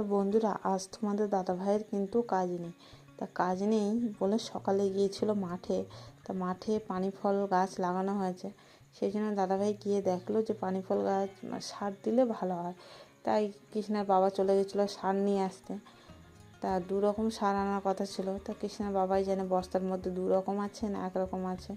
তা বন্ধুরা, আজ তোমাদের দাদাভাইয়ের কিন্তু কাজ নেই। তা কাজ নেই বলে সকালে গিয়েছিল মাঠে। তা মাঠে পানি ফল গাছ লাগানো হয়েছে, সেই জন্য দাদাভাই গিয়ে দেখলো যে পানি ফল গাছ সার দিলে ভালো হয়। তাই কৃষ্ণার বাবা চলে গেছিলো সার নিয়ে আসতে। তা 2 রকম সার আনার কথা ছিল। তা কৃষ্ণার বাবাই জানে বস্তার মধ্যে 2 রকম আছে না 1 রকম আছে।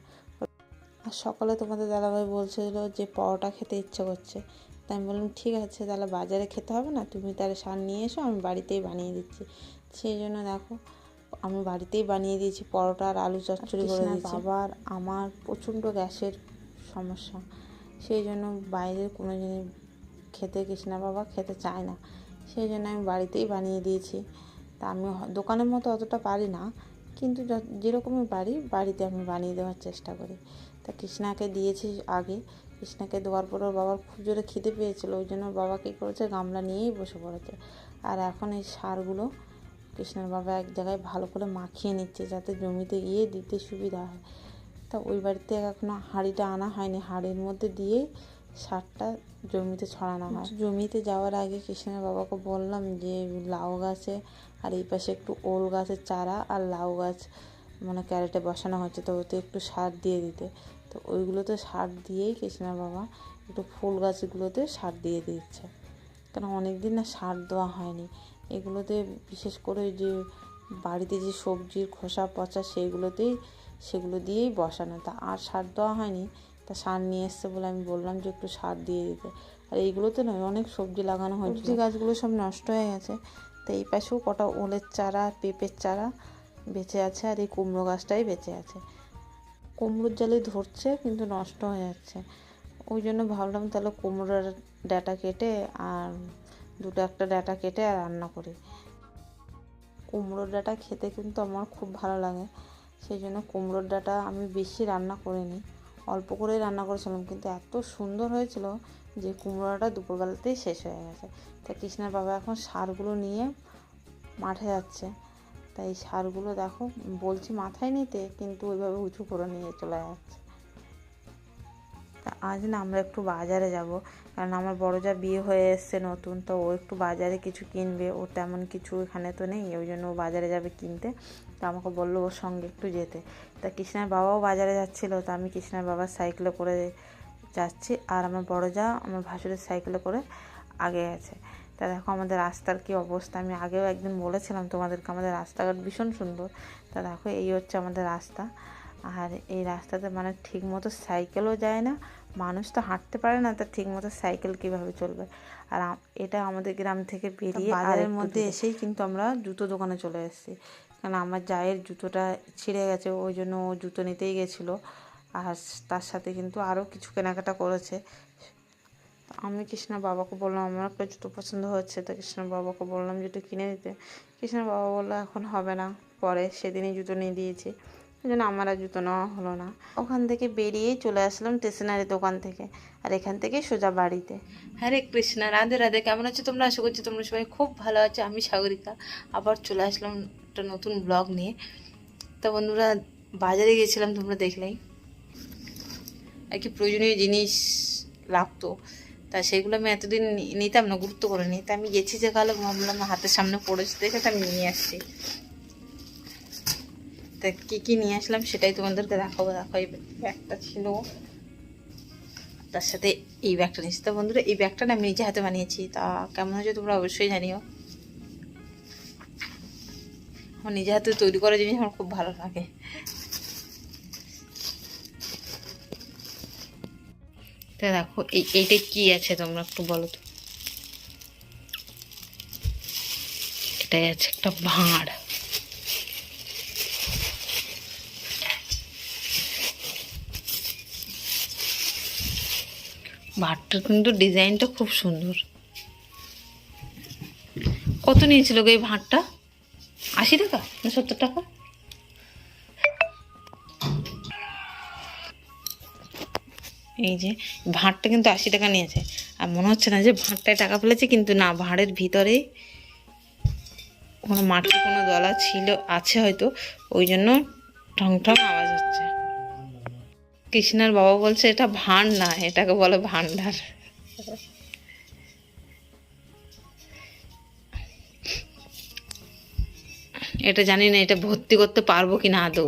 আর সকালে তোমাদের দাদাভাই বলছিল যে পরোটা খেতে ইচ্ছে করছে। তাই আমি বললাম ঠিক আছে, তাহলে বাজারে খেতে হবে না, তুমি তাহলে সার নিয়ে এসো, আমি বাড়িতেই বানিয়ে দিচ্ছি। সেই জন্য দেখো আমি বাড়িতেই বানিয়ে দিয়েছি, পরোটা আর আলু চচ্চড়ি করে দিয়েছি। বাবার আমার প্রচণ্ড গ্যাসের সমস্যা, সেই জন্য বাইরের কোনো জিনিস খেতে কৃষ্ণা বাবা খেতে চায় না। সেই জন্য আমি বাড়িতেই বানিয়ে দিয়েছি। তা আমি দোকানের মতো অতটা পারি না, কিন্তু যেরকমই পারি বাড়িতে আমি বানিয়ে দেওয়ার চেষ্টা করি। তা কৃষ্ণাকে দিয়েছি আগে। কৃষ্ণাকে দেওয়ার পর ওর বাবার খুব জোরে খিদে পেয়েছিলো, ওই জন্য ওর বাবা কী করেছে, গামলা নিয়েই বসে পড়েছে। আর এখন এই সারগুলো কৃষ্ণার বাবা এক জায়গায় ভালো করে মাখিয়ে নিচ্ছে, যাতে জমিতে গিয়ে দিতে সুবিধা হয়। তা ওই বাড়িতে এখনও হাঁড়িটা আনা হয়নি, হাঁড়ির মধ্যে দিয়েই সারটা জমিতে ছড়ানো হয়। জমিতে যাওয়ার আগে কৃষ্ণার বাবাকে বললাম যে লাউ গাছে আর এই পাশে একটু ওল গাছের চারা আর লাউ গাছ মানে ক্যারেটে বসানো হচ্ছে, তো ওতে একটু সার দিয়ে দিতে। তো ওইগুলোতে সার দিয়েই কৃষ্ণার বাবা একটু ফুল গাছগুলোতে সার দিয়ে দিচ্ছে, কারণ অনেক দিন না সার দেওয়া হয়নি এগুলোতে। বিশেষ করে যে বাড়িতে যে সবজির খোসা পচা সেগুলো দিয়েই বসানো, তা আর সার দেওয়া হয়নি। তা সার নিয়ে এসছে বলে আমি বললাম যে একটু সার দিয়ে দিতে। আর এইগুলোতে নয়, অনেক সবজি লাগানো হয়েছে, সবজি গাছগুলো সব নষ্ট হয়ে গেছে। তো এই পাশেও কটা ওলের চারা পেঁপের চারা বেঁচে আছে, আর এই কুমড়ো গাছটাই বেঁচে আছে। কুমড়োর জালে ধরছে কিন্তু নষ্ট হয়ে যাচ্ছে, ওই জন্য ভাবলাম তাহলে কুমড়োর ডাঁটা কেটে আর একটা ডাঁটা কেটে আর রান্না করি। কুমড়োর ডাঁটা খেতে কিন্তু আমার খুব ভালো লাগে, সেই জন্য কুমড়োর ডাঁটা আমি বেশি রান্না করিনি, অল্প করেই রান্না করেছিলাম, কিন্তু এত সুন্দর হয়েছিল যে কুমড়োটা দুপুরবেলাতেই শেষ হয়ে গেছে। তাই কৃষ্ণার বাবা এখন সারগুলো নিয়ে মাঠে যাচ্ছে। তাই সারগুলো দেখো বলছি মাথায় নিতে, কিন্তু ওইভাবে উঁচু করে নিয়ে চলে যাচ্ছে। তা আজ না আমরা একটু বাজারে যাব, কারণ আমার বড় যা বিয়ে হয়ে এসছে নতুন, তো ও একটু বাজারে কিছু কিনবে, ও তেমন কিছু এখানে তো নেই, ওই জন্য ও বাজারে যাবে কিনতে। তো আমাকে বললো ওর সঙ্গে একটু যেতে। তা কৃষ্ণার বাবাও বাজারে যাচ্ছিলো, তো আমি কৃষ্ণার বাবার সাইকেলে করে যাচ্ছি, আর আমার বড় যা আমার ভাসুরের সাইকেলে করে আগে গেছে। তা দেখো আমাদের রাস্তার কী অবস্থা, আমি আগেও একদিন বলেছিলাম তোমাদেরকে আমাদের রাস্তাঘাট ভীষণ সুন্দর। তা দেখো এই হচ্ছে আমাদের রাস্তা, আর এই রাস্তাতে মানে ঠিক মতো সাইকেলও যায় না, মানুষ তো হাঁটতে পারে না, তা ঠিক মতো সাইকেল কীভাবে চলবে। আর এটা আমাদের গ্রাম থেকে বেরিয়ে বাজারের মধ্যে এসেই কিন্তু আমরা জুতো দোকানে চলে এসেছি, কারণ আমার জায়ের জুতোটা ছিঁড়ে গেছে, ওই জন্য ও জুতো নিতেই গেছিলো, আর তার সাথে কিন্তু আরও কিছু কেনাকাটা করেছে। আমি কৃষ্ণার বাবাকে বললাম আমার একটা জুতো পছন্দ হচ্ছে, তো কৃষ্ণার বাবাকে বললাম জুতো কিনে দিতে। কৃষ্ণার বাবা বললো এখন হবে না, পরে সেদিনই জুতো নিয়ে দিয়েছি, ওই জন্য আমার আর জুতো নেওয়া হলো না। ওখান থেকে বেরিয়েই চলে আসলাম স্টেশনারি দোকান থেকে, আর এখান থেকে সোজা বাড়িতে। হরে কৃষ্ণা, রাধে রাধে। কেমন আছো তোমরা? আশা করছি তোমরা সবাই খুব ভালো আছো। আমি সাগরিকা আবার চলে আসলাম একটা নতুন ব্লগ নিয়ে। তো বন্ধুরা, বাজারে গিয়েছিলাম, তোমরা দেখলেই আর কি প্রয়োজনীয় জিনিস লাগতো, তা সেগুলো আমি এতদিন নিতাম না, গুরুত্ব করে নিই। তা আমি গেছি যে কালো, ভাবলাম হাতের সামনে পড়েছে দেখে তো আমি নিয়ে আসছি। তা কী কী নিয়ে আসলাম সেটাই তোমাদেরকে দেখাবো। দেখো এই ব্যাগটা ছিল, তার সাথে এই ব্যাগটা নিয়েছি। তো বন্ধুরা, এই ব্যাগটা না আমি নিজে হাতে বানিয়েছি, তা কেমন হয়েছে তোমরা অবশ্যই জানিও। আমার নিজে হাতে তৈরি করা জিনিস আমার খুব ভালো লাগে। তো দেখো এইটা কি আছে তোমরা একটু বলো তো। এটাই আছে একটা ভাঁড়। ভাঁড়টার কিন্তু ডিজাইনটা খুব সুন্দর। কত নিয়েছিল গো এই ভাঁড়টা? 80 টাকা না 70 টাকা? এই যে ভাঁড়টা কিন্তু 80 টাকা নিয়েছে, আর মনে হচ্ছে না যে ভাঁড়টায় টাকা ফেলেছে, কিন্তু না, ভাঁড়ের ভিতরে কোনো মাটির কোনো দলা ছিল আছে হয়তো, ওই জন্য ঠং ঠং আওয়াজ হচ্ছে। কৃষ্ণার বাবা বলছে এটা ভাঁড় না, এটাকে বলে ভান্ডার। এটা জানি না এটা ভর্তি করতে পারবো কি না আদৌ।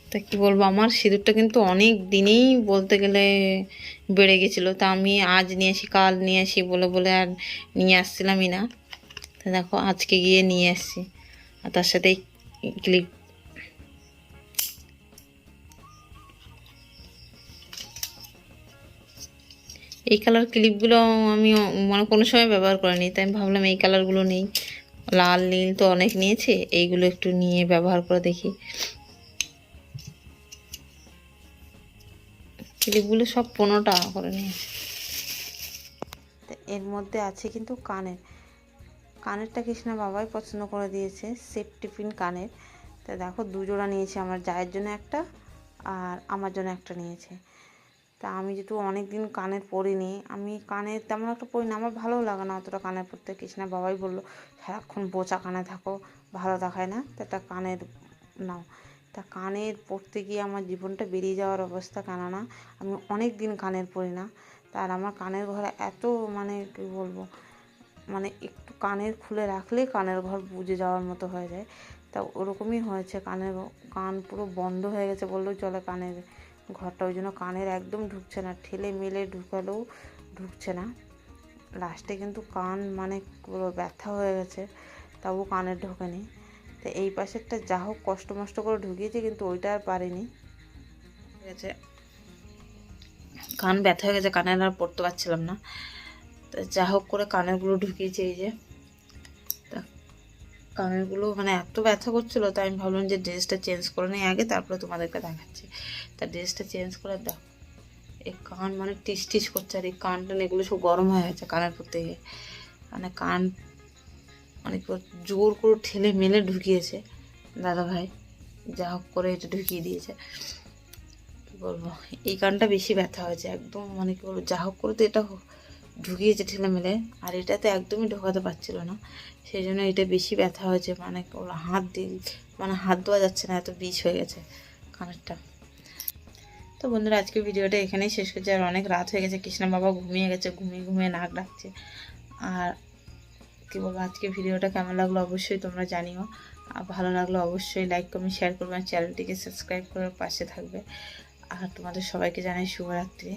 তা কি বলবো, আমার সিঁদুরটা কিন্তু অনেক দিনেই বলতে গেলে বেড়ে গেছিলো। তা আমি আজ নিয়ে আসি কাল নিয়ে আসি বলে বলে আর নিয়ে আসছিলামই না। তা দেখো আজকে গিয়ে নিয়ে আসছি, আর তার সাথে ক্লিপ। এই কালার ক্লিপগুলো আমি মানে কোনো সময় ব্যবহার করিনি, তাই আমি ভাবলাম এই কালারগুলো নেই, লাল নীল তো অনেক নিয়েছে, এইগুলো একটু নিয়ে ব্যবহার করে দেখি। ক্লিপগুলো সব 15 টাকা করে নিয়েছে। তো এর মধ্যে আছে কিন্তু কানেরটা কৃষ্ণা বাবাই পছন্দ করে দিয়েছে, সেফটি পিন কানের। তা দেখো 2 জোড়া নিয়েছে, আমার জায়ের জন্য একটা আর আমার জন্য একটা নিয়েছে। তা আমি যেহেতু অনেক দিন কানের পরিনি, আমি কানের তেমন একটা পরি না, আমার ভালোও লাগে না অতটা কানের পরতে। কৃষ্ণা বাবাই বললো সারাক্ষণ বোচা কানে থাকো, ভালো দেখায় না, তো একটা কানের নাও। তা কানের পরতে গিয়ে আমার জীবনটা বেরিয়ে যাওয়ার অবস্থা, কেননা আমি অনেক দিন কানের পরি না। তার আমার কানের ঘরে এত মানে কী বলবো, মানে একটু কানের খুলে রাখলে কানের ঘর বুজে যাওয়ার মতো হয়ে যায়। তা ওরকমই হয়েছে, কান পুরো বন্ধ হয়ে গেছে বললেও চলে কানের ঘরটা। ওই জন্য কানের একদম ঢুকছে না, ঠেলে মেলে ঢুকালেও ঢুকছে না। লাস্টে কিন্তু কান মানে পুরো ব্যথা হয়ে গেছে, তাও কানের ঢোকেনি। তো এই পাশেরটা যা হোক কষ্ট মষ্ট করে ঢুকিয়েছি, কিন্তু ওইটা আর পারিনি। ঠিক আছে, কান ব্যথা হয়ে গেছে, কানের আর পড়তে পারছিলাম না। তা যা হোক করে কানেরগুলো ঢুকিয়েছি। এই যে তা কানেরগুলো মানে এত ব্যথা করছিল, তাই আমি ভাবলাম যে ড্রেসটা চেঞ্জ করে নিই আগে, তারপরে তোমাদেরকে দেখাচ্ছি। তা ড্রেসটা চেঞ্জ করে দেখো এই কান মানে টিস টিস করছে, আর এই কানটা এগুলো সব গরম হয়ে গেছে কানের পড়তে গিয়ে। মানে কান মানে জোর করে ঠেলে মেলে ঢুকিয়েছে দাদা ভাই, যা হোক করে এটা ঢুকিয়ে দিয়েছে। কি বলবো, এই কানটা বেশি ব্যথা হয়েছে একদম, মানে কি বলবো, যা হোক করে তো এটা ঢুকিয়েছে ঠেলে মেলে, আর এটাতে একদমই ঢোকাতে পারছিল না, সেই জন্য এটা বেশি ব্যথা হয়েছে। মানে হাত দেওয়া যাচ্ছে না, এত বিষ হয়ে গেছে কানেরটা। তো বন্ধুরা আজকে ভিডিওটা এখানেই শেষ করছি, আর অনেক রাত হয়ে গেছে, কৃষ্ণা বাবা ঘুমিয়ে গেছে, ঘুমিয়ে ঘুমিয়ে নাক ডাকছে। আর কী বলবো, আজকে ভিডিওটা কেমন লাগলো অবশ্যই তোমরা জানিও, আর ভালো লাগলো অবশ্যই লাইক কমেন্ট শেয়ার করবে, চ্যানেলটিকে সাবস্ক্রাইব করে পাশে থাকবে। আর তোমাদের সবাইকে জানাই শুভরাত্রি।